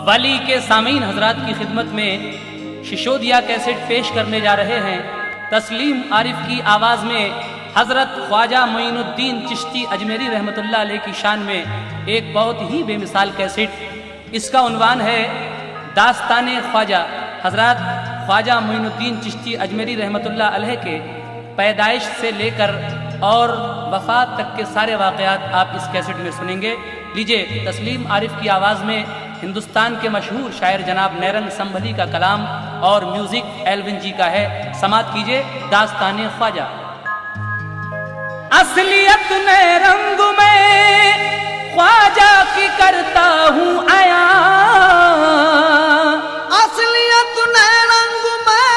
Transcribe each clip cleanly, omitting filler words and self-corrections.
कव्वाली के सामीन हजरात की खिदमत में शिशोदिया कैसेट पेश करने जा रहे हैं। तस्लीम आरिफ की आवाज़ में हज़रत ख्वाजा मोइनुद्दीन चिश्ती अजमेरी रहमतुल्लाह अलैह की शान में एक बहुत ही बेमिसाल कैसेट। इसका उन्वान है दास्ताने ख्वाजा। हज़रत ख्वाजा मोइनुद्दीन चिश्ती अजमेरी रहमतुल्लाह अलैह के पैदाइश से लेकर और वफ़ात तक के सारे वाक़यात आप इस कैसेट में सुनेंगे। लीजिए, तस्लीम आरिफ की आवाज़ में हिंदुस्तान के मशहूर शायर जनाब नैरंग संभली का कलाम और म्यूजिक एल्विन जी का है। समात कीजिए दास्ताने ख्वाजा। असलियत नैरंग में ख्वाजा की करता हूँ आया, असलियत नैरंग में,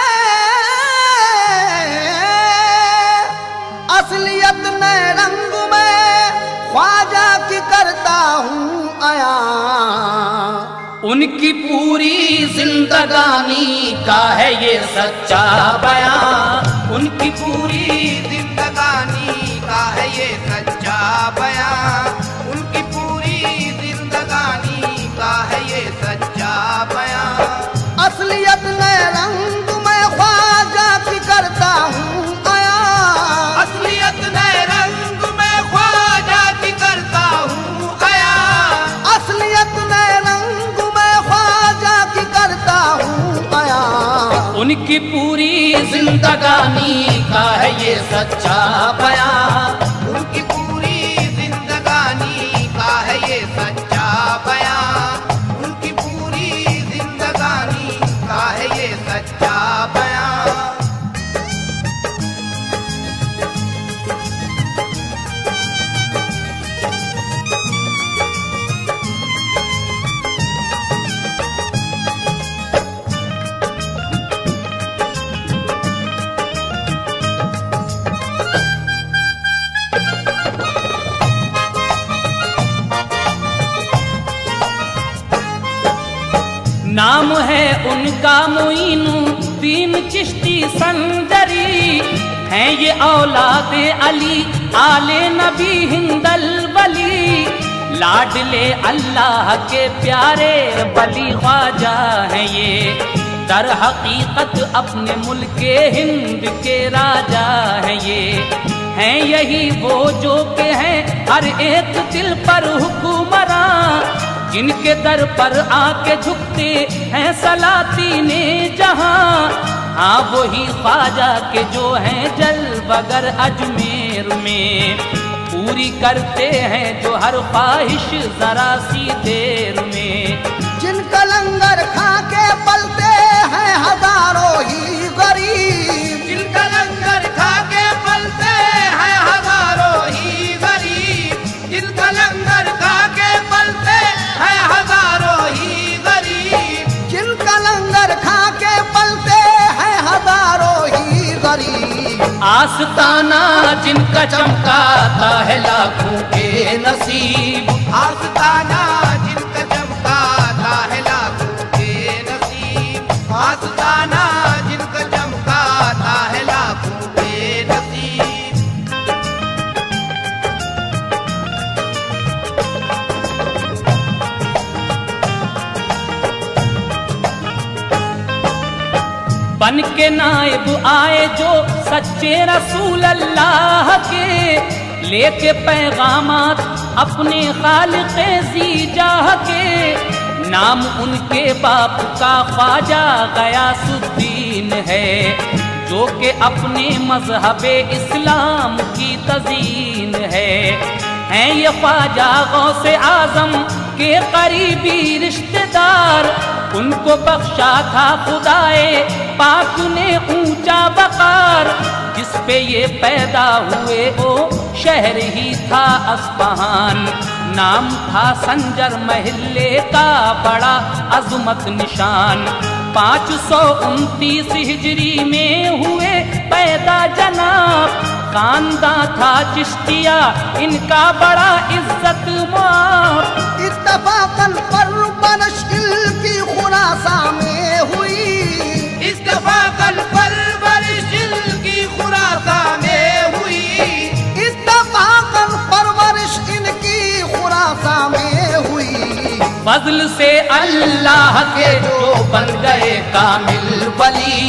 असलियत नैरंग में ख्वाजा की करता हूँ आया। उनकी पूरी जिंदगानी का है ये सच्चा बयां, उनकी पूरी जिंदगानी का है ये सच्चा बयां, उनकी पूरी जिंदगानी का है ये सच्चा बयां। असलियत नैरंग में ख्वाजा की करता हूँ आया, असलियत नैरंग में ख्वाजा की करता हूँ आया, असलियत नैरंग में ख्वाजा की करता हूँ आया। उनकी पूरी जिंदगानी का है ये सच्चा बयां, उनकी पूरी जिंदगानी का है ये सच्चा बयां, उनकी पूरी जिंदगानी का है ये सच्चा बयां। नाम है उनका मोइनुद्दीन चिश्ती संजरी, हैं ये औलादे अली आले नबी हिंदल वली, लाडले अल्लाह के प्यारे वली ख्वाजा हैं ये, दर हकीकत अपने मुल्क हिंद के राजा हैं ये, हैं यही वो जो के हैं हर एक दिल पर हुक्मरां, जिनके दर पर आके झुकते हैं सलातीने जहां। हाँ वही ख्वाजा के जो हैं जलवगर अजमेर में, पूरी करते हैं जो हर ख्वाहिश जरा सी देर में। जिनका लंगर खा के पलते हैं हजारों ही गरीब, जिनका लंगर खा के पलते हैं हजारों ही गरीब, जिनका लंगर खा के पलते हैं हजारों ही गरीब, जिनका लंगर खा के पलते हैं हजारों ही गरीब। आस्ताना जिनका चमकाता है लाखों के नसीब, आस्ताना जिनका चमकाता है लाखों के नसीब, आस्ताना जिनका चमकाता है लाखों के नसीब। बन के नायब आए जो सच्चे रसूल अल्लाह के, लेके पैगामात अपने खालिक़े ज़ीजाह के, नाम उनके बाप का ख्वाजा गयासुद्दीन है, जो कि अपने मज़हब इस्लाम की तज़ीन है। हैं ये ख्वाजा गौसे आज़म के करीबी रिश्तेदार, उनको बख्शा था खुदाए पाक ने ऊंचा वकार, जिस पे ये पैदा हुए वो शहर ही था अस्फहान, नाम था संजर महल्ले का बड़ा अजमत निशान। 529 हिजरी में हुए पैदा जनाब, खानदा था चिश्तिया इनका बड़ा इज्जत माप। इत्तफाकन परवरिश की खुरासा में हुई, इत्तफाकन परवरिश की खुरासा में हुई, इत्तफाकन परवरिश इनकी खुरासा में हुई। फजल से अल्लाह के जो बन गए कामिल वली,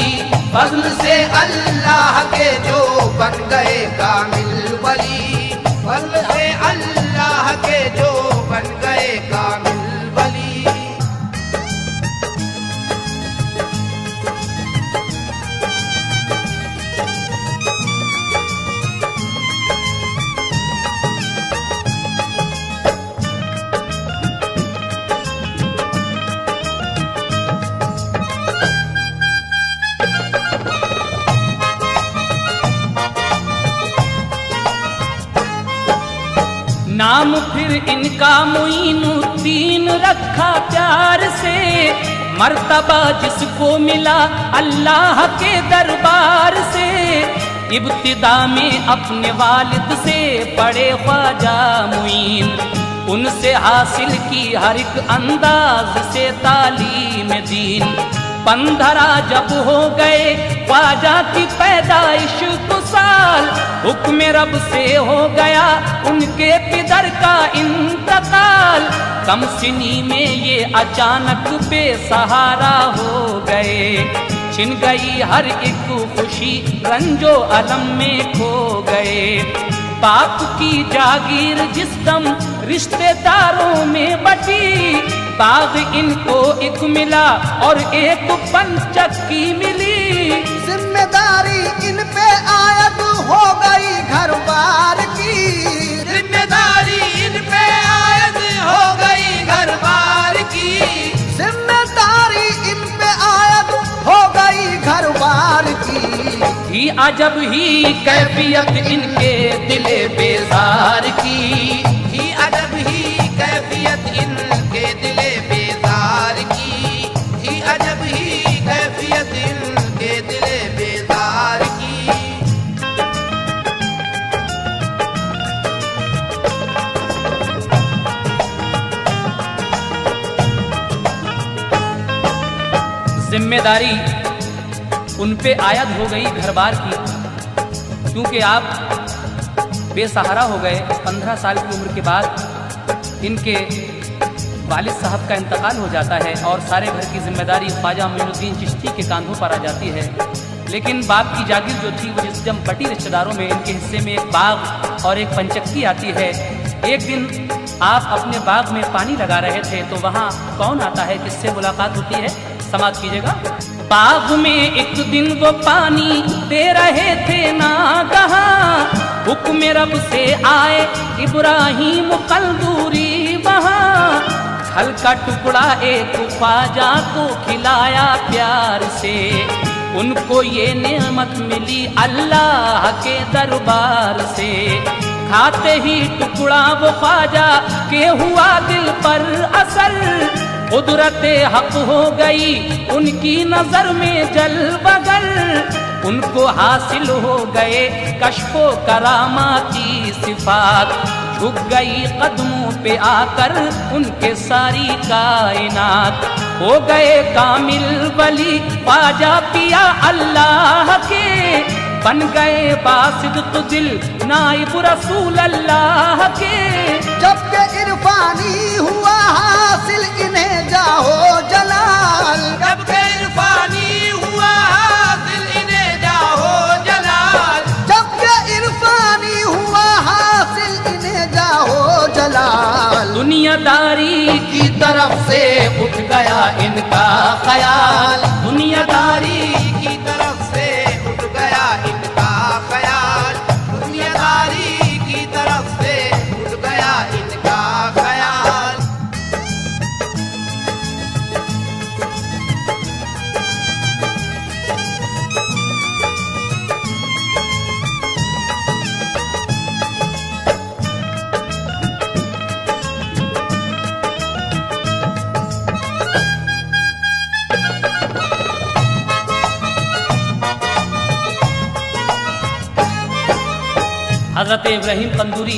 फजल से अल्लाह के जो बन गए कामिल वली, फजल से अल्लाह के जो बन गए कामिल वली। नाम फिर इनका मुईनुद्दीन रखा प्यार से, मर्तबा जिसको मिला अल्लाह के दरबार से। इब्तिदा में अपने वालिद से पढ़े ख्वाजा मुईन, उनसे हासिल की हर एक अंदाज से तालीम दीन। 15 जब हो गए ख्वाजा की पैदाइश तो साल, हुक्म रब से हो गया उनके पिदर का इंतकाल। कम सिनी में ये अचानक बेसहारा हो गए, छिन गई हर एक खुशी रंजो अलम में खो गए। बाप की जागीर जिस दम रिश्तेदारों में बटी, बाग इनको एक मिला और एक पंचक्की मिली। जिम्मेदारी इन पे आयद हो गई घर बार की, जिम्मेदारी इन पे आयद हो गई घर बार की, जिम्मेदारी इन पे आयद हो गई घर बार की। ही अजब ही कैफियत इनके दिले बेजार की, ही अजब ही कैफियत इनके दिले बेजार की, ही अजब ही कैफियत इनके दिले बेजार की। जिम्मेदारी उन पे आयद हो गई घर बार की, क्योंकि आप बेसहारा हो गए। 15 साल की उम्र के बाद इनके वालिद साहब का इंतकाल हो जाता है और सारे घर की जिम्मेदारी ख्वाजा मोइनुद्दीन चिश्ती के कांधों पर आ जाती है। लेकिन बाप की जागीर जो थी वो जिस जम बटी रिश्तेदारों में, इनके हिस्से में एक बाग और एक पंचक्की आती है। एक दिन आप अपने बाग में पानी लगा रहे थे तो वहाँ कौन आता है, किससे मुलाकात होती है, समाप्त कीजिएगा। बाग में एक दिन वो पानी दे रहे थे नागहा, हुक्म रब से आए इब्राहिम कलदूरी वहाँ। हल्का टुकड़ा एक ख्वाजा को खिलाया प्यार से, उनको ये नेमत मिली अल्लाह के दरबार से। खाते ही टुकड़ा वो ख्वाजा के हुआ दिल पर असर, कुदरते हक हो गई उनकी नजर में जल बगर। उनको हासिल हो गए कश्फो करामाती सिफात, झुक गई कदमों पे आकर उनके सारी कायनात। हो गए कामिल वली ख्वाजा पिया अल्लाह के, बन गए बासित दिल नाइब रसूल अल्लाह के। जब के इरफानी हुआ हासिल इन्हें जाहो जलाल, जब के इरफानी हुआ हासिल इन्हें जाहो जलाल, जब के इरफानी हुआ हासिल इन्हें जाहो जलाल। दुनियादारी की तरफ से उठ गया इनका ख्याल, दुनियादारी की तरफ से उठ गया इनका ख्याल, दुनियादारी की तरफ से उठ गया इनका ख्याल। हज़रत इब्राहिम कंदूरी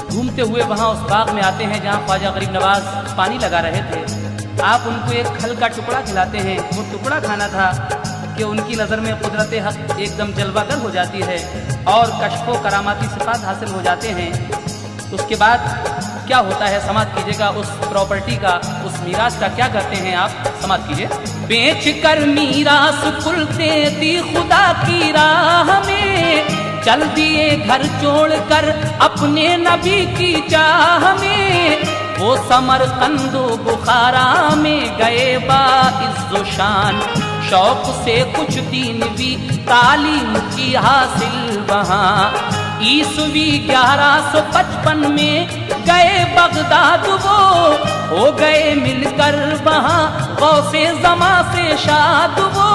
घूमते हुए वहाँ उस बाग में आते हैं जहाँ ख्वाजा गरीब नवाज पानी लगा रहे थे। आप उनको एक खल का टुकड़ा खिलाते हैं। वो टुकड़ा खाना था कि उनकी नज़र में कुदरत हक एकदम जलवागर हो जाती है और कश्फो करामाती सिफात हासिल हो जाते हैं। उसके बाद क्या होता है समाप्त कीजिएगा। उस प्रॉपर्टी का, उस मीरास का क्या करते हैं आप, समाप्त कीजिए। बेच कर मीरास कुलते दी खुदा की राह में, चल दिए घर छोड़कर अपने नबी की चाह में। वो समरकंदो बुखारा में गए बाइज़्ज़ो शान, शौक से कुछ दीनवी तालीम की हासिल वहाँ। ईसवी 1155 में गए बगदाद वो, हो गए मिलकर वहाँ गौसे ज़मा से शाद वो।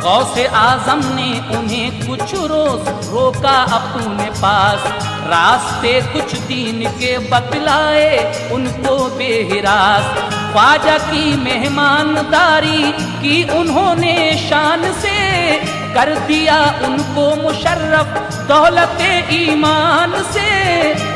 गौसे आज़म ने उन्हें कुछ रोज रोका अपने पास, रास्ते कुछ दीन के बतलाए उनको बेहिरास। ख्वाजा की मेहमानदारी की उन्होंने शान से, कर दिया उनको मुशर्रफ दौलते ईमान से।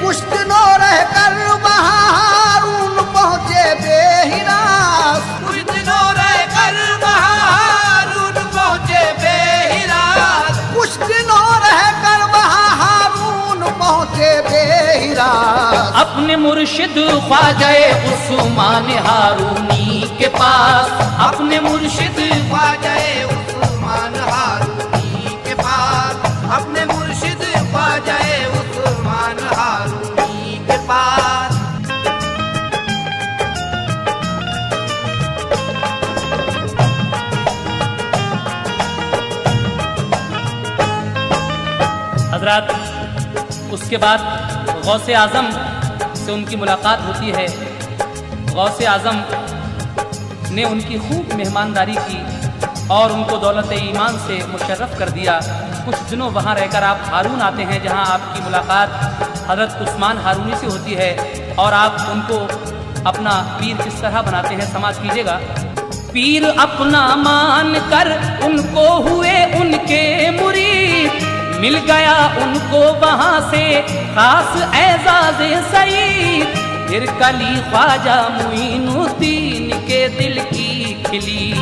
कुछ दिनों रहकर वहाँ हारून पहुँचे बेहिरास, कुछ दिनों रहकर वहाँ हारून पहुँचे बेहिरास, कुछ दिनों रहकर वहाँ हारून पहुँचे बेहिरास। अपने मुर्शिद ख्वाजाए उस्मान हारूनी के पास, अपने मुर्शिद ख्वाजाए उस्मान हारूनी के पास, अपने मुर्शिद ख्वाजाए उस्मान हारूनी के पास। हजरात, उसके बाद गौसे आज़म से उनकी मुलाकात होती है। गौसे आज़म ने उनकी खूब मेहमानदारी की और उनको दौलत ईमान से मुशर्रफ कर दिया। कुछ दिनों वहाँ रहकर आप हारून आते हैं, जहाँ आपकी मुलाकात हज़रत उस्मान हारूनी से होती है और आप उनको अपना पीर किस तरह बनाते हैं, समाज कीजिएगा। पीर अपना मान कर उनको हुए उनके मुरीद, मिल गया उनको वहाँ से खास एजाज़े सईद। फिर कली ख्वाजा मुईनुद्दीन के दिल की खिली,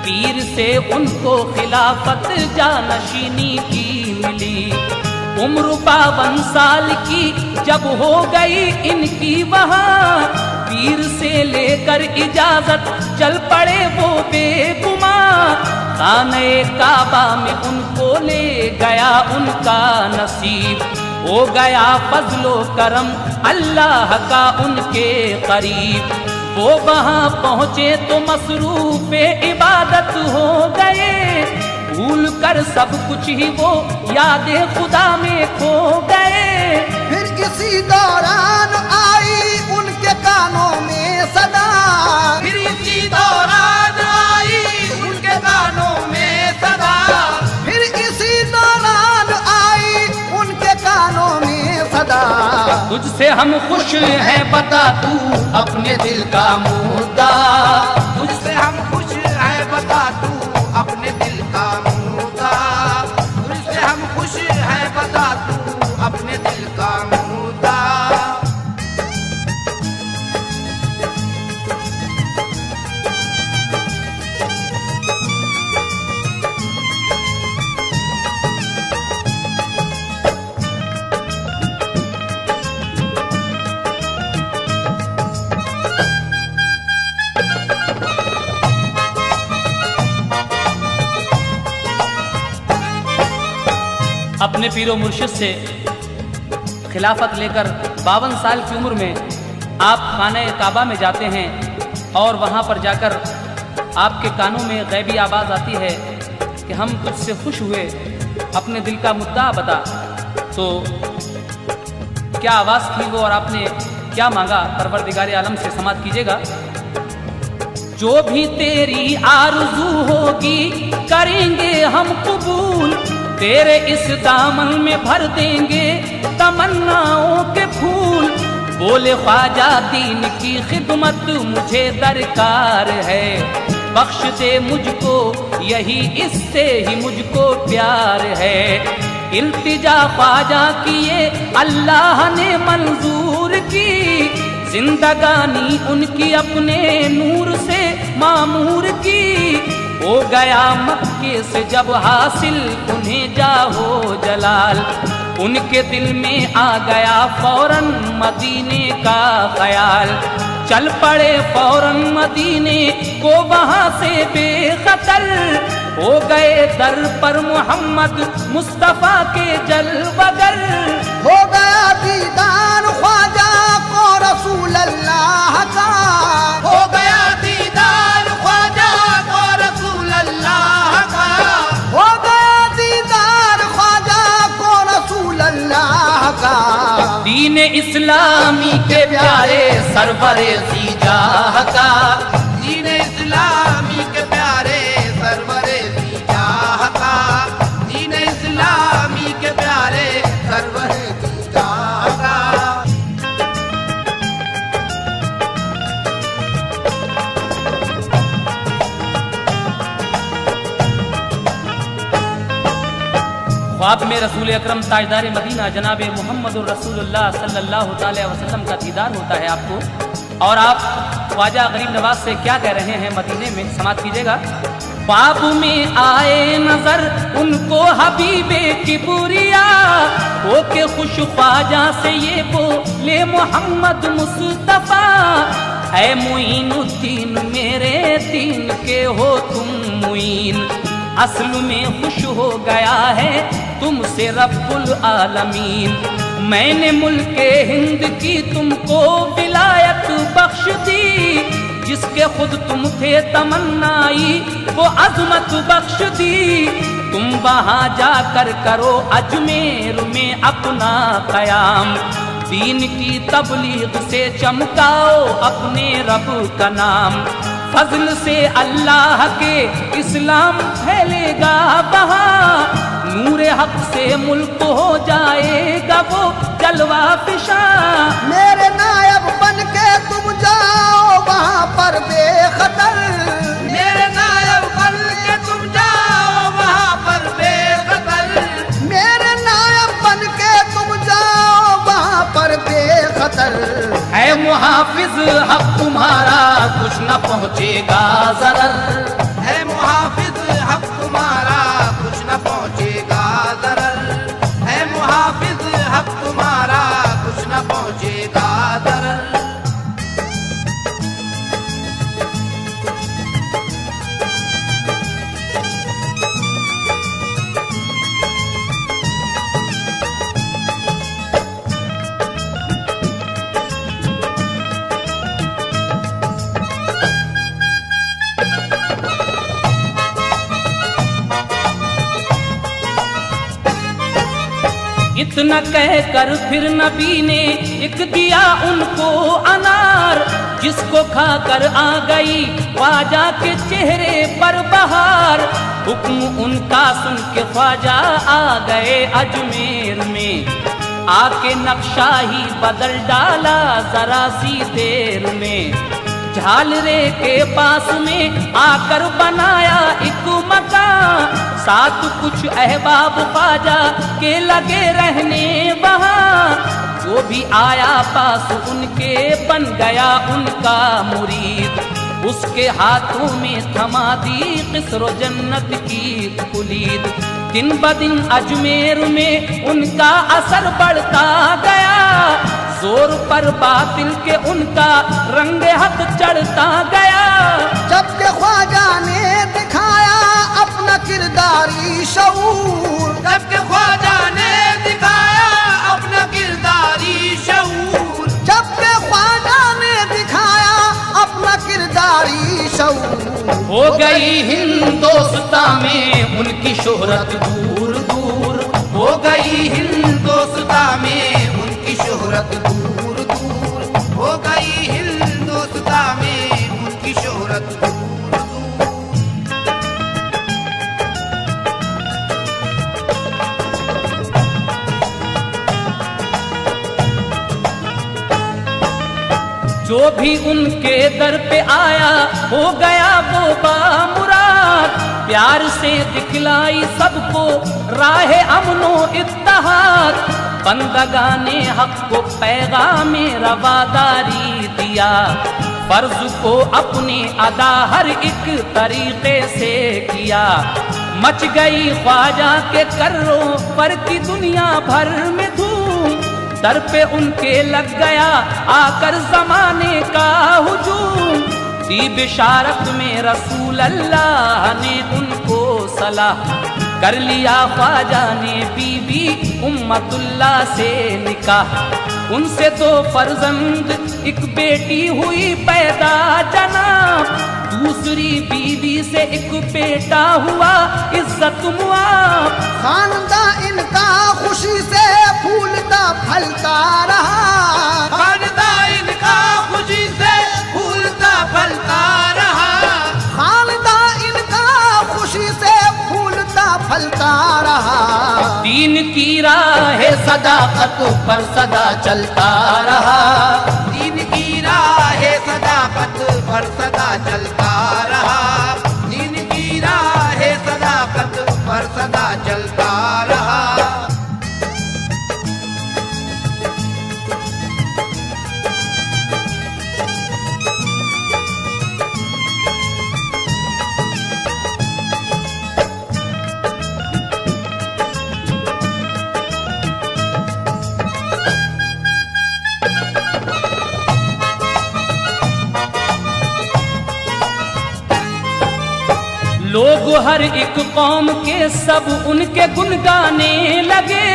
पीर से उनको खिलाफत जानशीनी की मिली। उम्र 52 साल की जब हो गई इनकी वहाँ, पीर से लेकर इजाजत चल पड़े वो बेगुमां। खाने काबा में उनको ले गया उनका नसीब, हो गया फजलो करम अल्लाह का उनके करीब। वो वहाँ पहुँचे तो मसरूफ़े इबादत हो गए, भूल कर सब कुछ ही वो यादे खुदा में खो गए। फिर इसी दौरान आई उनके कानों में सदा, फिर इसी दौरान आई उनके कानों में सदा, फिर इसी दौरान आई उनके कानों में सदा। तुझसे हम खुश हैं बता तू अपने दिल का मुद्दा, तुझसे हम खुश हैं बता तू अपने दिल का मुद्दा, तुझसे हम खुश हैं बता तू अपने दिल का मुद्दा। अपने पीरो मुर्शिद से खिलाफत लेकर 52 साल की उम्र में आप खाने काबा में जाते हैं और वहाँ पर जाकर आपके कानों में गैबी आवाज़ आती है कि हम तुझसे खुश हुए, अपने दिल का मुद्दा बता। तो क्या आवाज़ थी वो और आपने क्या मांगा परवरदिगार आलम से, समाप्त कीजिएगा। जो भी तेरी आरज़ू होगी करेंगे हम कबूल, तेरे इस दामन में भर देंगे तमन्नाओं के फूल। बोले ख्वाजा दीन की खिदमत मुझे दरकार है, बख्श दे मुझको यही इससे ही मुझको प्यार है। इल्तिजा ख्वाजा किए अल्लाह ने मंजूर की, जिंदगानी उनकी अपने नूर से मामूर की। हो गया मक्के से जब हासिल उन्हें जाहो जलाल, उनके दिल में आ गया फौरन मदीने का ख्याल। चल पड़े फौरन मदीने को वहां से बेखतर, हो गए दर पर मोहम्मद मुस्तफा के जलवगर। हो गया दीदार ख्वाजा को रसूल अल्लाह का, हो गया दीदार ख्वाजा को रसूल अल्लाह का, हो गया दीदार ख्वाजा को रसूल अल्लाह का। दीन इस्लामी के प्यारे सरवरे ज़ीजाह का, दीन इस्लामी के प्यारे सरवरे ज़ीजाह का, दीन इस्लामी के प्यारे सरवरे ज़ीजाह का। ख्वाब में रसूल अकरम ताजदार मदीना जनाब मोहम्मद रसूलुल्लाह सल्लल्लाहु अलैहि वसल्लम का दीदार होता है आपको, और आप ख्वाजा गरीब नवाज से क्या कह रहे हैं मदीने में, समाप्त कीजिएगा। ख्वाब में आए नजर उनको हबीबे किबरिया, होके खुश ख्वाजा से ये बोले मोहम्मद मुस्तफा, है मुईनुद्दीन मेरे दीन के हो तुम मुईन, असल में खुश हो गया है तुमसे रब्बुल आलमीन। मैंने मुल्के हिंद की तुमको विलायत बख्श दी, जिसके खुद तुम थे तमन्नाई वो अजमत बख्श दी। तुम वहां जाकर करो अजमेर में अपना कयाम, दीन की तबलीग से चमकाओ अपने रब का नाम। फजल से अल्लाह के इस्लाम फैलेगा वहाँ, नूरे हक से मुल्क हो जाएगा वो जलवा फिशा। मेरे नायब बन के तुम जाओ वहाँ पर बेखतर, मेरे नायब बन के तुम जाओ वहाँ पर बेखतर, मेरे नायब बन के तुम जाओ वहाँ पर बेखतर। है मुहाफिज हक तुम्हारा कुछ न पहुँचेगा ज़रर, है मुहाफिज हक तुम्हारा कुछ न पहुँचेगा ज़रर, है मुहाफिज हक तुम्हारा कुछ न पहुँचेगा ज़रर। इतना कहकर फिर नबी ने एक दिया उनको अनार, जिसको खाकर आ गई ख्वाजा के चेहरे पर बहार। हुक्म उनका सुन के ख्वाजा आ गए अजमेर में, आके नक्शा ही बदल डाला जरा सी देर में। झालरे के पास में आकर बनाया एक मकान, साथ कुछ अहबाब ख्वाजा के लगे रहने वहाँ। जो भी आया पास उनके बन गया उनका मुरीद, उसके हाथों में थमा दी किस्रो जन्नत की कुलीद। दिन ब दिन अजमेर में उनका असर बढ़ता गया, जोर पर बातिल के उनका रंग हक चढ़ता गया। जब के ख्वाजा ने दिखाया अपना किरदारी शऊर, जब के ख्वाजा ने दिखाया अपना किरदारी शऊर, जब के ख्वाजा ने दिखाया अपना किरदारी शऊर। हो गई हिंदोस्तां में उनकी शोहरत दूर दूर, हो गई हिंदोस्तां में उनकी शोहरत दूर दूर, हो गई हिंदोस्तां में उनकी शोहरत दूर दूर। जो भी उनके दर पे आया हो गया वो बामुराद। प्यार से दिखलाई सबको राहे अमनो इत्तेहाद। बंदगाने हक को पैगाम रवादारी दिया। फर्ज को अपने अदा हर एक तरीके से किया। मच गई ख्वाजा के कर्रों पर की दुनिया भर में धूम, दर पे उनके लग गया आकर जमाने का हुजूम। दी बिशारत में रसूल अल्लाह ने उनको सलाह, कर लिया ख्वाजा ने बीबी उम्मतुल्लाह से निकाह। उनसे 2 फर्जंद एक बेटी हुई पैदा जनाब, दूसरी बीवी से एक बेटा हुआ इज्जत मुआब। खानदा इनका खुशी से फूलता फलता रहा, खानदा इनका खुशी से फूलता फलता रहा, खानदा इनका खुशी से फूलता फलता रहा। दीन की राह सदाकत पर सदा चलता रहा, दीन की राह सदाकत पर सदा चलता रहा, दीन की राह सदाकत पर सदा चलता रहा। लोग हर एक कौम के सब उनके गुण गाने लगे,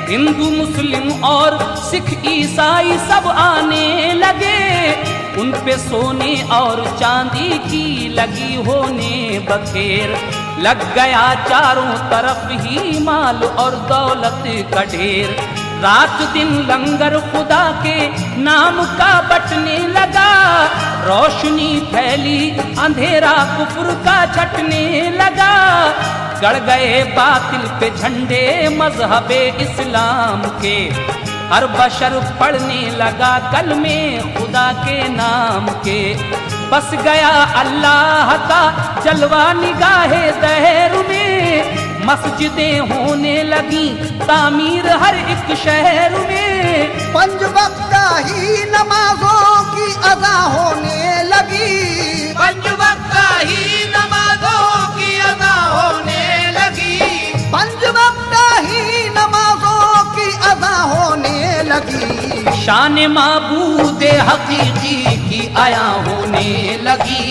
हिंदू मुस्लिम और सिख ईसाई सब आने लगे। उन पे सोने और चांदी की लगी होने बखेर, लग गया चारों तरफ ही माल और दौलत का ढेर। रात दिन लंगर खुदा के नाम का बटने लगा, रोशनी फैली अंधेरा कुफ्र का छटने लगा। गड़ गए बातिल पे झंडे मजहबे इस्लाम के, हर बशर पढ़ने लगा कलमे खुदा के नाम के। बस गया अल्लाह का जलवा निगाहे दहर में, मस्जिदें होने लगी तामीर हर एक शहर में। 5 वक्त ही नमाजों की अदा होने लगी, 5 वक्त ही नमाजों की अदा होने लगी, 5 वक्त ही नमाजों की अदा होने लगी। शान माबूदे हकीकी की आया होने लगी,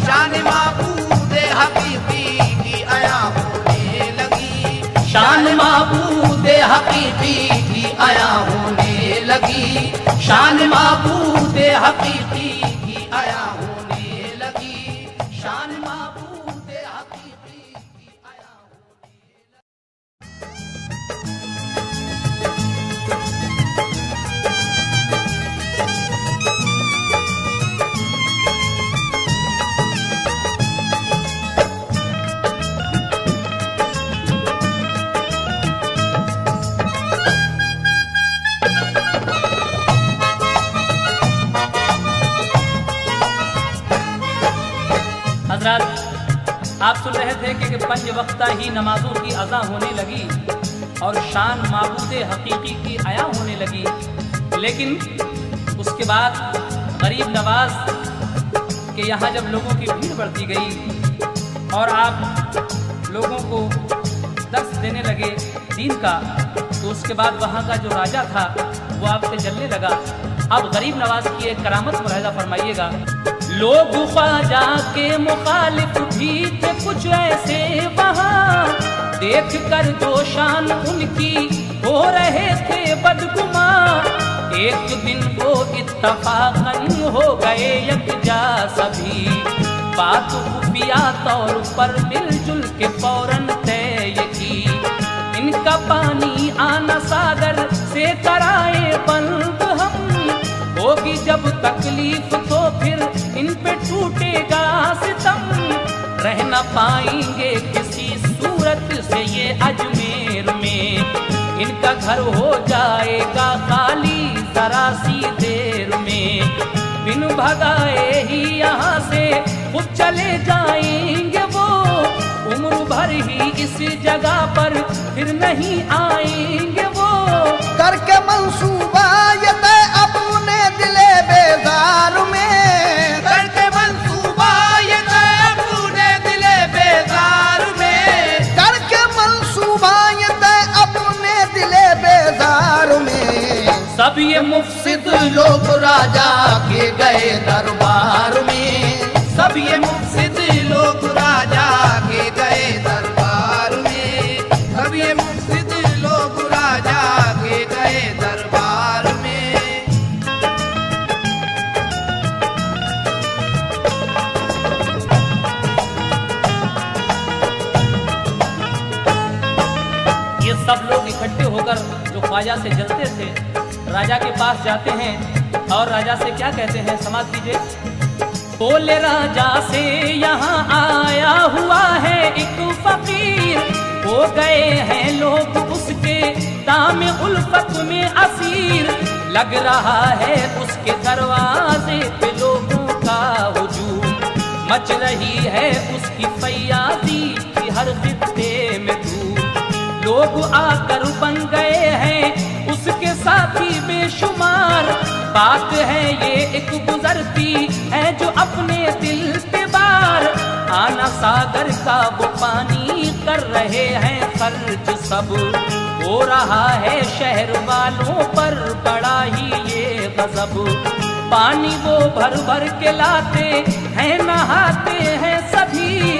शान माबूदे हकीकी की आया होने लगी, शान माबूदे हकीकी की आया होने लगी, शान माबूदे हकीकी की आया होने लगी, शान माबूदे हकीकी की आया होने हज़रात, आप सुन रहे थे कि 5 वक्ता ही नमाजों की अज़ा होने लगी और शान माबूदे हकीकी की आया होने लगी। लेकिन उसके बाद गरीब नवाज के यहाँ जब लोगों की भीड़ बढ़ती गई और आप लोगों को दर्स देने लगे दीन का, तो उसके बाद वहाँ का जो राजा था वो आपसे जलने लगा। अब गरीब नवाज की एक करामत मुलाहिजा फरमाइएगा। लोग ख्वाजा के मुखालिफ भी थे कुछ ऐसे वहाँ, देख कर जो शान उनकी हो रहे थे बदगुमां। एक दिन वो इत्तफाकन हो गए यकजा सभी, बात खुफिया तौर पर मिलजुल के फौरन तय की। इनका पानी आना सागर से कराए बंद हम, होगी जब तकलीफ तो फिर इन पे टूटेगा सितम। रह न पाएंगे किसी सूरत से ये अजमेर में, इनका घर हो जाएगा खाली जरा सी देर में। बिन भगाए ही यहाँ से खुद चले जाएंगे वो, उम्र भर ही इस जगह पर फिर नहीं आएंगे वो। करके मंसूबा ये तय अपने दिले बेजार में, करके मंसूबा ये तय अपने दिले बेजार में। सब ये मुफसिद लोग राजा के गए दरबार में, सब ये मुफसिद लोग राजा के गए दरबार में, सब ये मुफसिद लोग राजा के गए दरबार में। ये सब लोग इकट्ठे होकर जो ख्वाजा से जलते थे राजा के पास जाते हैं और राजा से क्या कहते हैं, समाज कीजिए। बोले राजा से यहाँ आया हुआ है एक फकीर, हो गए हैं लोग उसके दाम उल्फत में असीर, लग रहा है उसके दरवाजे पे लोगों का हुजूम, मच रही है उसकी फैयादी की हर खित्ते में धूम, लोग आकर बन गए हैं उसके साथी बेशुमार, बात है ये एक गुजरती है जो अपने दिल पे बार, आना सागर का वो पानी कर रहे हैं खर्च सब, हो रहा है शहर वालों पर बड़ा ही ये गजब, पानी वो भर भर के लाते हैं नहाते हैं सभी,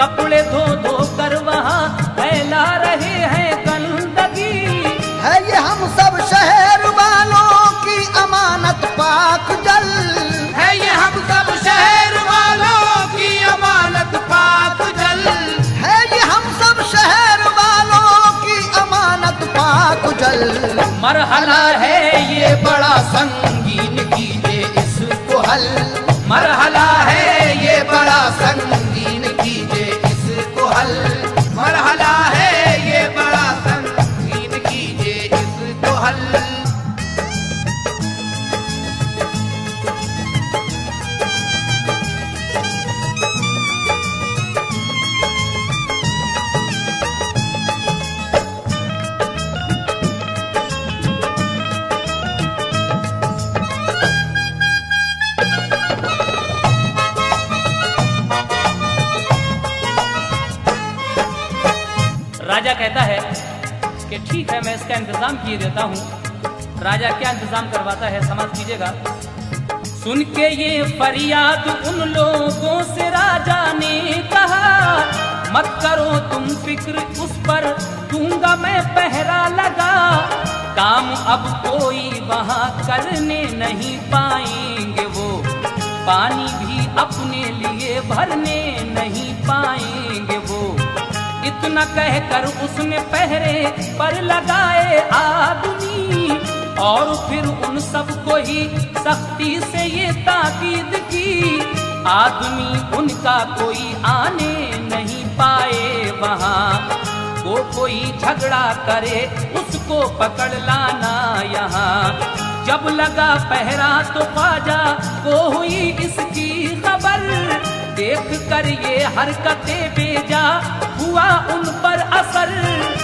कपड़े धो धो कर वहाँ फैला रहे हैं गंदगी, है ये हम सब शहर वालों की अमानत पाक जल, है ये हम सब शहर वालों की अमानत पाक जल, है ये हम सब शहर वालों की अमानत पाक जल, मरहला है ये बड़ा संगीन कीजिए इसको हल, मरहला है ये बड़ा संगीन कीजिए इसको हल, मरहला है ये बड़ा संगीन कीजिए इसको हल। राजा कहता है कि ठीक है मैं इसका इंतजाम किए देता हूँ। राजा क्या इंतजाम करवाता है समाज कीजिएगा। सुन के ये फरियाद उन लोगों से राजा ने कहा, मत करो तुम फिक्र उस पर दूंगा मैं पहरा लगा, काम अब कोई वहाँ करने नहीं पाएंगे वो, पानी भी अपने लिए भरने नहीं पाएंगे वो, इतना कहकर उसने पहरे पर लगाए आदमी, और फिर उन सबको ही सख्ती से ये ताकीद की, आदमी उनका कोई आने नहीं पाए वहाँ, वो कोई झगड़ा करे उसको पकड़ लाना यहाँ, जब लगा पहरा तो ख्वाजा को हुई इसकी खबर, देख कर ये हरकतें बेजा हुआ उन पर असर,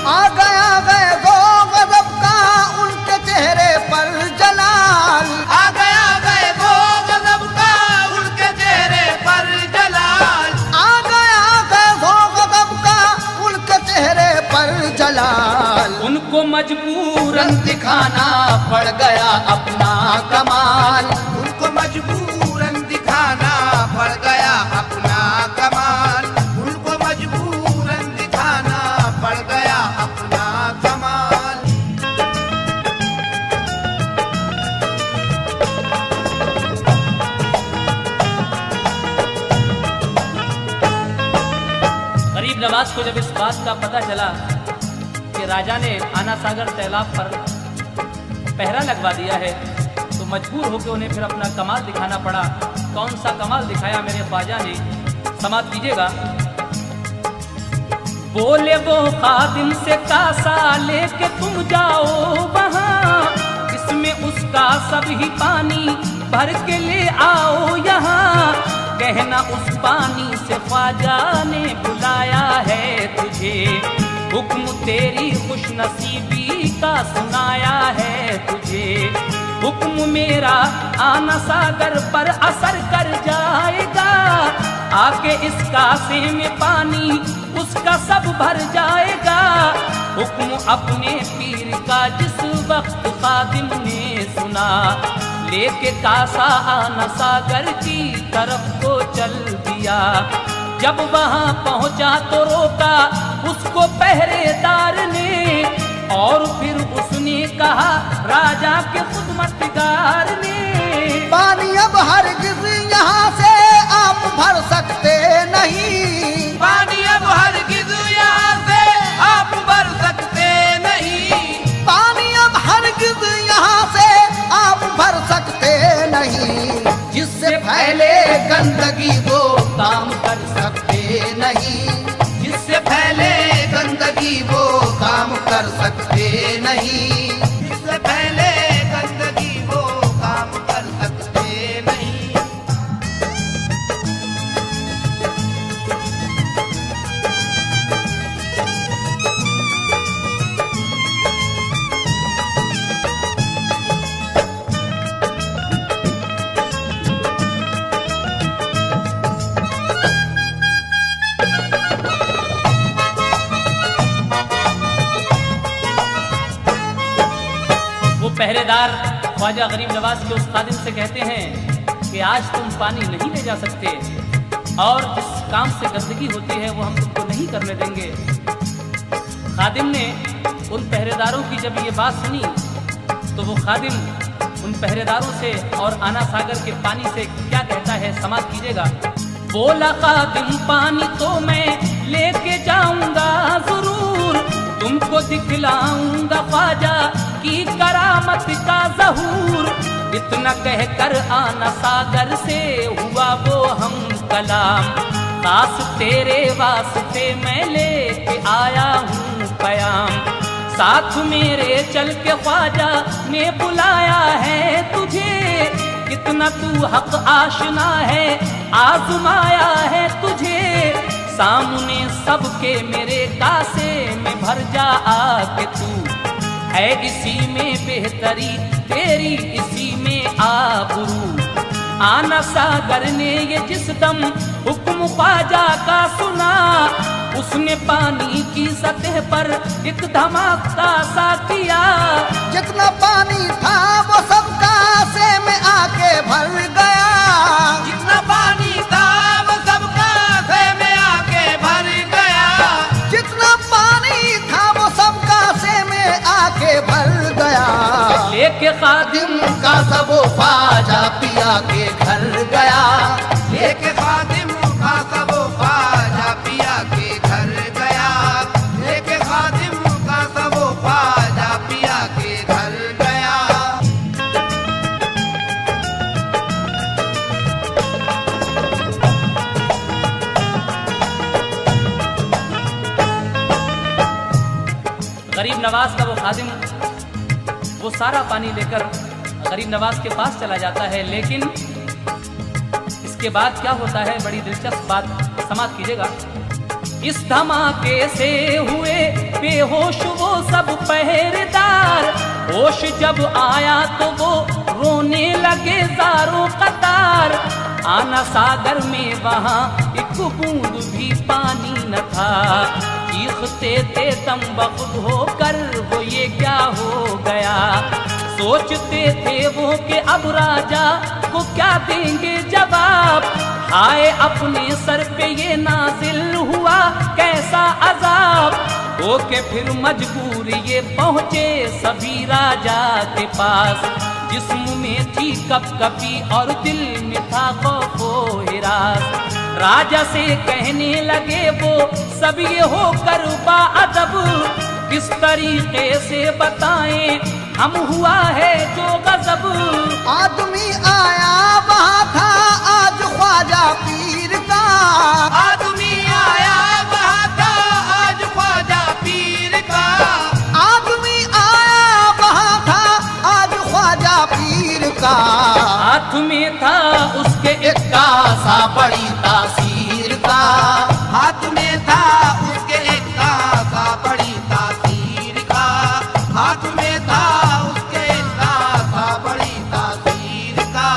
आ गए दो गजब का उनके चेहरे पर जलाल, आ गए दो गजब का उनके चेहरे पर जलाल, आ गए दो गजब का उनके चेहरे पर जलाल, उनको मजबूरन रंग दिखाना पड़ गया अपना कमाल, उनको मजबूरन दिखाना पड़ गया अपना कमाल, उनको मजबूरन दिखाना पड़ गया अपना कमाल। गरीब नवाज को जब इस बात का पता चला कि राजा ने आना सागर तालाब पर पहरा लगवा दिया है, तो मजबूर होकर उन्हें फिर अपना कमाल दिखाना पड़ा। कौन सा कमाल दिखाया मेरे ख्वाजा ने, समाप्त कीजिएगा। बोले वो खादिम से कासा लेके तुम जाओ वहाँ, इसमें उसका सब ही पानी भर के ले आओ यहाँ, कहना उस पानी से ख्वाजा ने बुलाया है तुझे, हुक्म तेरी खुशनसीबी का सुनाया है तुझे, हुक्म मेरा आना सागर पर असर कर जाएगा, आके इस कासे में पानी उसका सब भर जाएगा, हुक्म अपने पीर का जिस वक्त खादिम ने सुना, लेके कासा आना सागर की तरफ को चल दिया। जब वहां पहुंचा तो रोका उसको पहरेदार ने, और फिर उसने कहा राजा के खुदमतगार ने, पानी अब हरगिज यहाँ से आप भर सकते नहीं, पानी अब हरगिज यहाँ से आप भर सकते नहीं, पानी अब हरगिज यहाँ से आप भर सकते नहीं, जिससे फैले गंदगी वो काम कर सकते नहीं, जिससे फैले गंदगी वो काम कर सकते नहीं, जिससे फैले गंदगी वो काम कर सकते नहीं। पहरेदार ख्वाजा गरीब नवाज के उस खादिम से कहते हैं कि आज तुम पानी नहीं ले जा सकते, और जिस काम से गंदगी होती है वो हम तुमको नहीं करने देंगे। खादिम ने उन पहरेदारों की जब ये बात सुनी तो वो खादिम उन पहरेदारों से और आना सागर के पानी से क्या कहता है, समाप्त कीजिएगा। बोला खादिम पानी तो मैं लेके जाऊंगा जरूर, तुमको दिखलाऊंगा ख्वाजा की करामत का ज़हूर। इतना कहकर आना सागर से हुआ वो हम कलाम, खास तेरे वास्ते मैं लेके आया हूँ पयाम। साथ मेरे चल के ख्वाजा ने बुलाया है तुझे, कितना तू हक आशना है आजमाया है तुझे। सामने सबके मेरे कासे में भर जा आके तू, है इसी में बेहतरी तेरी इसी में आबरू। आना सागर ने ये जिस दम हुक्म ख्वाजा का सुना, उसने पानी की सतह पर एक धमाका सा किया। जितना पानी था वो सब कासे में आके भर गया, जितना पानी था वो सब कासे में आके भर गया, जितना पानी था वो सब कासे में आके भर गया। लेके खादिम का सब ख्वाजा पिया के घर गया, लेके खादिम का सब ख्वाजा पिया के घर गया, लेके खादिम का सब ख्वाजा पिया के घर गया। गरीब नवाज का वो खादिम वो सारा पानी लेकर गरीब नवाज के पास चला जाता है, लेकिन इसके बाद क्या होता है बड़ी दिलचस्प बात, समाप्त कीजिएगा। इस धमाके से हुए बेहोश वो सब पहरेदार, होश जब आया तो वो रोने लगे ज़ारों कतार। आना सागर में वहाँ एक बूंद भी पानी न था, चीखते थे तम बख्त होकर वो ये क्या हो गया। सोचते थे वो कि अब राजा को क्या देंगे जवाब, हाय अपने सर पे ये नाजिल हुआ कैसा अजाब। होके फिर मजबूर ये पहुँचे सभी राजा के पास, जिस्म में थी कपकपी और दिल में था खौफो हिरास। राजा से कहने लगे वो सब ये होकर बाअदब, किस तरीके से बताएं हम हुआ है जो गजब। आदमी आया वहाँ था आज ख्वाजा पीर का, आदमी आया वहाँ था आज ख्वाजा पीर का, आदमी आया वहाँ था आज ख्वाजा पीर का। हाथ में था उसके एक कासा बड़ी तासीर का, हाथ में था उसके एक कासा बड़ी तासीर का, हाथ में था उसके एक कासा बड़ी तासीर का।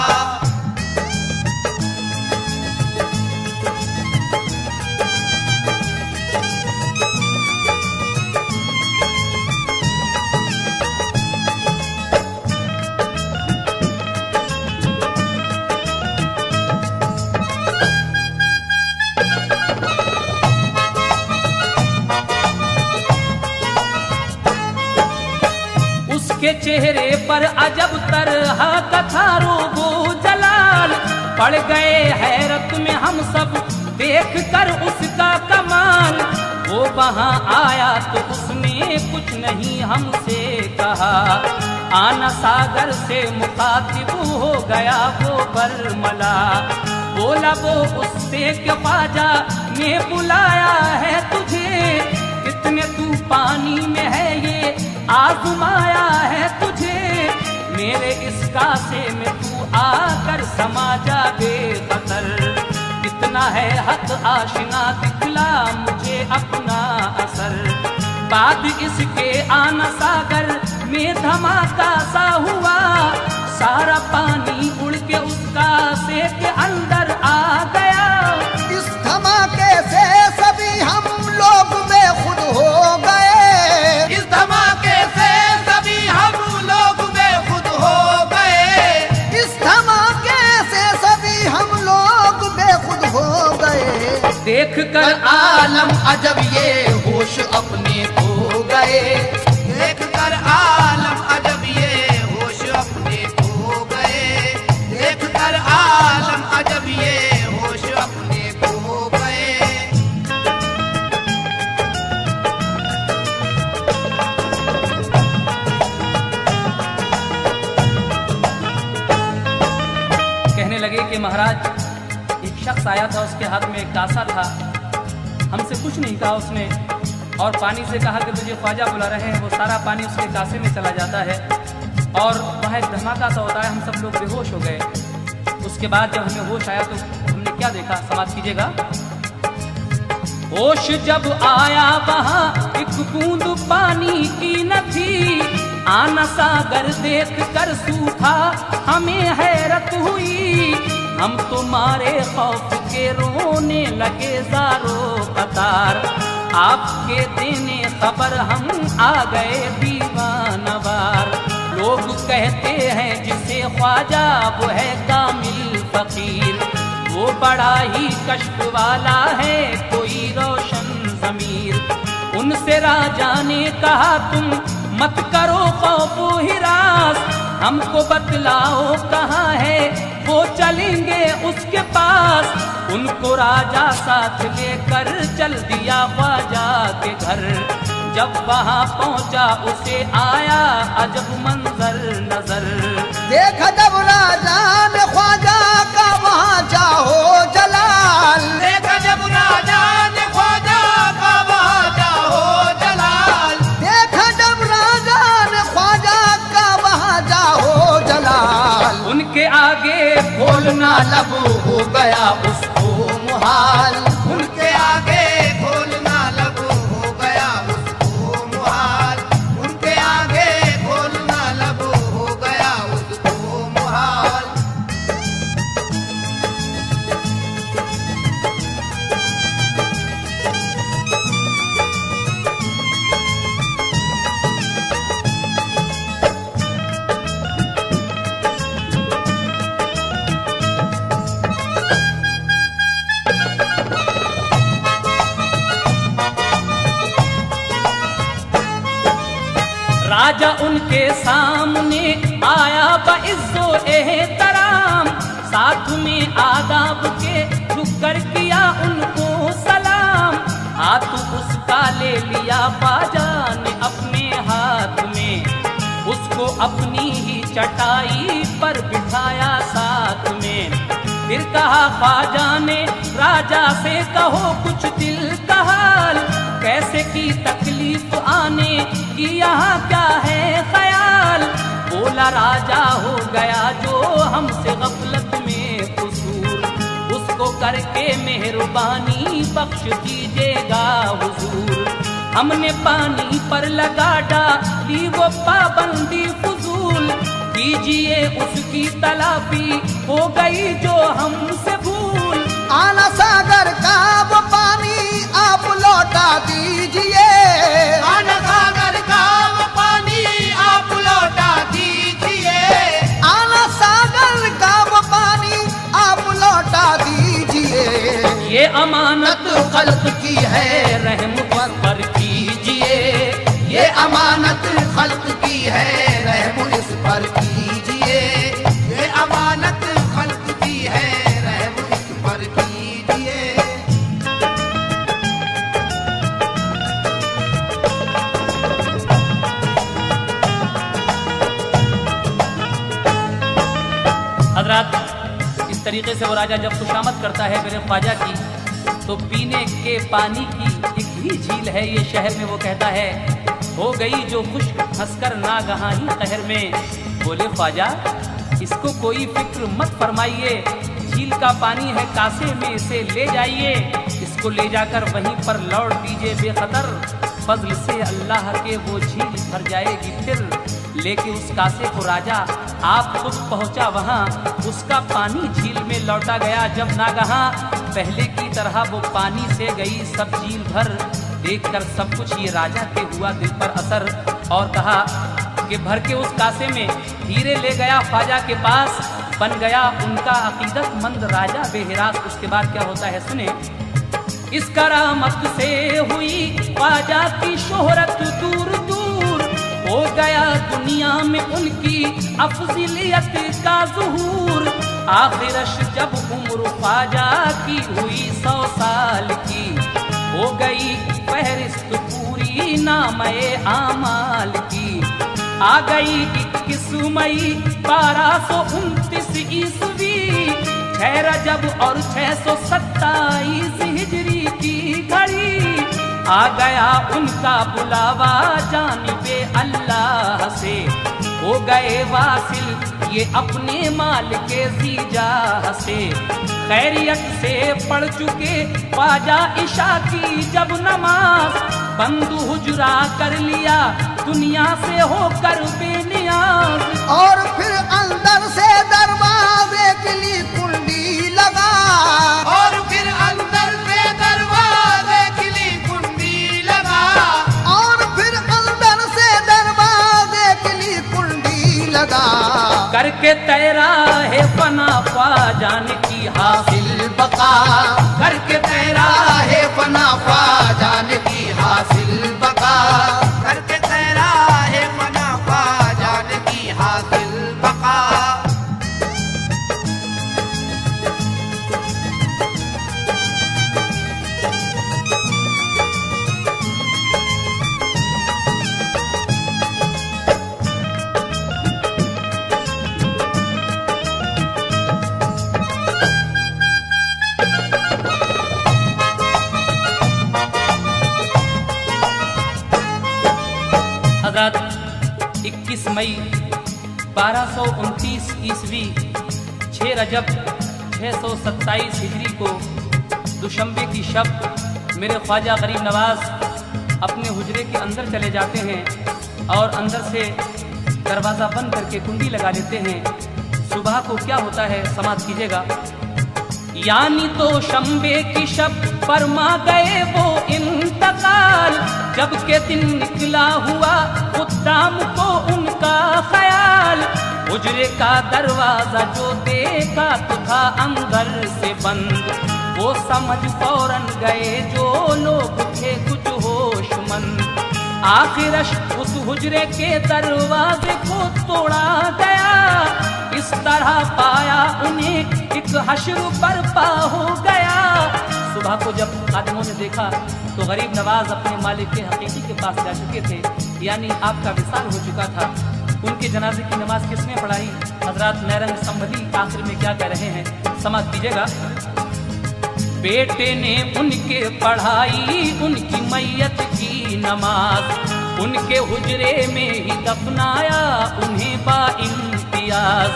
उसके चेहरे पर अजब तरह का था रूबो जलाल। पड़ गए हैरत में हम सब देख कर उसका कमाल। वो वहाँ आया तो उसने कुछ नहीं हमसे कहा, आना सागर से मुखातिब हो गया वो बरमला। बोला वो उससे कि ख्वाजा ने बुलाया है तुझे, कितने तू पानी में है ये आजमाया है तुझे। मेरे इस कासे में तू आकर समा जा बेखतर, कितना है हक आशिना दिखला मुझे अपना असर। बाद इसके आना सागर में धमाका सा हुआ, सारा पानी उड़ के उसका से के अंदर आ गया। इस धमाके से सभी हम लोग बेखुद हो गए, इस धमाके से सभी हम लोग बेखुद हो गए, इस धमाके से सभी हम लोग बेखुद हो गए। देख कर आलम अजब ये होश अपने खो गए, देख कर आलम अजब ये होश अपने खो गए, देख कर आलम अजब ये होश अपने खो गए। कहने लगे कि महाराज, एक शख्स आया था, उसके हाथ में एक कासा था, हमसे कुछ नहीं कहा उसने, और पानी से कहा कि तुझे ख्वाजा बुला रहे हैं। वो सारा पानी उसके कासे में चला जाता है और वहाँ एक धमाका सा होता है, हम सब लोग बेहोश हो गए। उसके बाद जब हमें होश आया तो हमने क्या देखा, समाप्त कीजिएगा। होश जब आया वहाँ एक बूंद पानी की न थी, आना सागर देख कर सूखा हमें हैरत हुई। हम तो मारे खौफ के रोने लगे ज़ारो कतार, आपके देने खबर हम आ गए दीवानवार। लोग कहते हैं जिसे ख्वाजा वो है कामिल फकीर, वो बड़ा ही कश्फ वाला है कोई रोशन ज़मीर। उनसे राजा ने कहा तुम मत करो खौफो हिरास, हमको बतलाओ कहाँ है वो चलेंगे उसके पास। उनको राजा साथ लेकर चल दिया ख्वाजा के घर, जब वहाँ पहुँचा उसे आया अजब मंजर नजर। देखा जब राजा ने ख्वाजा का वहाँ जाहो जलाल, देखा जब राजा ने ख्वाजा का वहाँ जाहो जलाल, देखा जब राजा ने ख्वाजा का वहाँ जाहो जलाल। उनके आगे खोलना लब हो गया उसको मुहाल, उनके आगे खोलना लब हो गया उसको मुहाल, उनके आगे खोलना लब हो गया उसको मुहाल। राजा उनके सामने आया बइज़्ज़ो एहतराम, साथ में आदाब के रुकर किया उनको सलाम। हाथ उसका ले लिया ख्वाजा ने अपने हाथ में, उसको अपनी ही चटाई पर बिठाया साथ में। फिर कहा ख्वाजा ने राजा से कहो कुछ दिल का हाल, कैसे की तकलीफ आने की यहाँ क्या है ख्याल। बोला राजा हो गया जो हमसे गफलत में कसूर, उसको करके मेहरबानी बख्श दीजिएगा हुजूर। हमने पानी पर लगा डाली वो पाबंदी फजूल, कीजिए उसकी तलाफी हो गई जो हमसे भूल। आना सागर का वो पानी आप लौटा दीजिए, आना सागर का वो पानी आप लौटा दीजिए, आना सागर का वो पानी आप लौटा दीजिए। ये अमानत खल्क की है रहम पर कीजिए, ये अमानत खल्क की है रहम तरीके से वो राजा जब खुशामद करता है मेरे ख्वाजा की, तो पीने के पानी की एक ही झील है ये शहर में। वो कहता है हो गई जो खुश्क हंसकर नागहां ही कहर में। बोले ख्वाजा इसको कोई फिक्र मत फरमाइए, झील का पानी है कासे में, इसे ले जाइए, इसको ले जाकर वहीं पर लौट दीजिए बेखतर। फजल से अल्लाह के वो झील भर जाएगी फिर। लेके उस कासे को राजा आप खुद पहुंचा वहां, उसका पानी झील में लौटा गया जब नागहां। पहले की तरह वो पानी से गई सब झील भर। देखकर सब कुछ ये राजा के हुआ दिल पर असर, और कहा कि भर के उस कासे में हीरे ले गया ख्वाजा के पास, बन गया उनका अकीदतमंद राजा बेहिरास। उसके बाद क्या होता है सुने। इस करामत से हुई ख्वाजा की शोहरत दूर दूर, हो गया दुनिया में उनकी अफजीलियत का ज़ुहूर। आखिरश जब उम्र ख्वाजा की हुई 100 साल की, हो गई फहरिस्त पूरी नामे आमाल की। आ गई 21 मई 1229 ईस्वी, 6 रजब और 627 हिजरी की घड़ी। आ गया उनका बुलावा जानिबे अल्लाह से, हो गए वासिल ये अपने माल के ज़ीजाह से। खैरियत से पढ़ चुके ख्वाजा इशा की जब नमाज, बंद हुजरा कर लिया दुनिया से होकर बेनियाज। और फिर अंदर से दरवाजे के लिए कुंडी लगा, और फिर अंदर से दरवाजे के लिए कुंडी लगा, और फिर अंदर से दरवाजे के लिए कुंडी लगा। करके तैरा है फना ख्वाजा ने की हासिल बका, करके तैरा है फना ख्वाजा ने की हासिल बका, करके तैरा है फना ख्वाजा ने की हासिल बका। हज़रत 21 मई 1229 ईस्वी 6 रजब 627 हिजरी को दुशंबे की शब मेरे ख्वाजा गरीब नवाज अपने हुजरे के अंदर चले जाते हैं और अंदर से दरवाज़ा बंद करके कुंडी लगा लेते हैं। सुबह को क्या होता है समाप्त कीजिएगा। यानी तो शंबे की शब फरमा गए वो इंतकाल, जब के दिन निकला हुआ खुदाम को उनका ख्याल। हुजरे का दरवाजा जो देखा तो था अंदर से बंद, वो समझ फौरन गए जो लोग थे कुछ होशमंद। आखिरश उस हुजरे के दरवाजे को तोड़ा गया, इस तरह पाया उन्हें एक हश्र बर्पा हो गया। सुबह को जब खादिमों ने देखा तो गरीब नवाज अपने मालिक के हकीकी के पास जा चुके थे, यानी आपका विसाल हो चुका था। उनके जनाजे की नमाज किसने पढ़ाई? हजरत नैरंग संबंधी आखिर में क्या कह रहे हैं, समाप्त कीजिएगा। बेटे ने उनके पढ़ाई उनकी मैयत की नमाज, उनके हुजरे में ही दफनाया उन्हें बाइम्तियाज।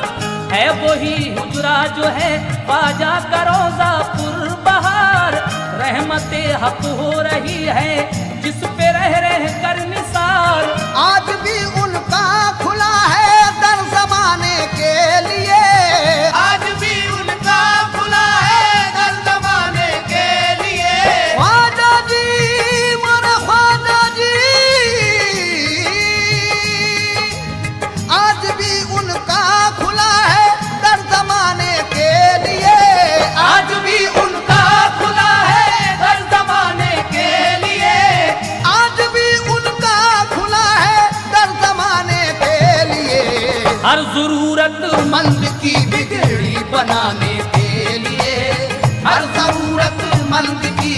है वही हुजरा जो है ख्वाजा का रोजा पुरबहार, रहमते हक हो रही है जिस पे रह कर निसार। आज भी उनका खुला है दर जमाने के लिए, आज भी उनका खुला है दर जमाने के लिए। ख्वाजा जी मोरे ख्वाजा जी, आज भी उनका खुला है दर जमाने के लिए, आज भी उनका खुला है दर जमाने के लिए, आज भी उनका खुला है दर जमाने के लिए। हर जरूरतमंद की बिगड़ी बनाने के लिए, हर जरूरतमंद की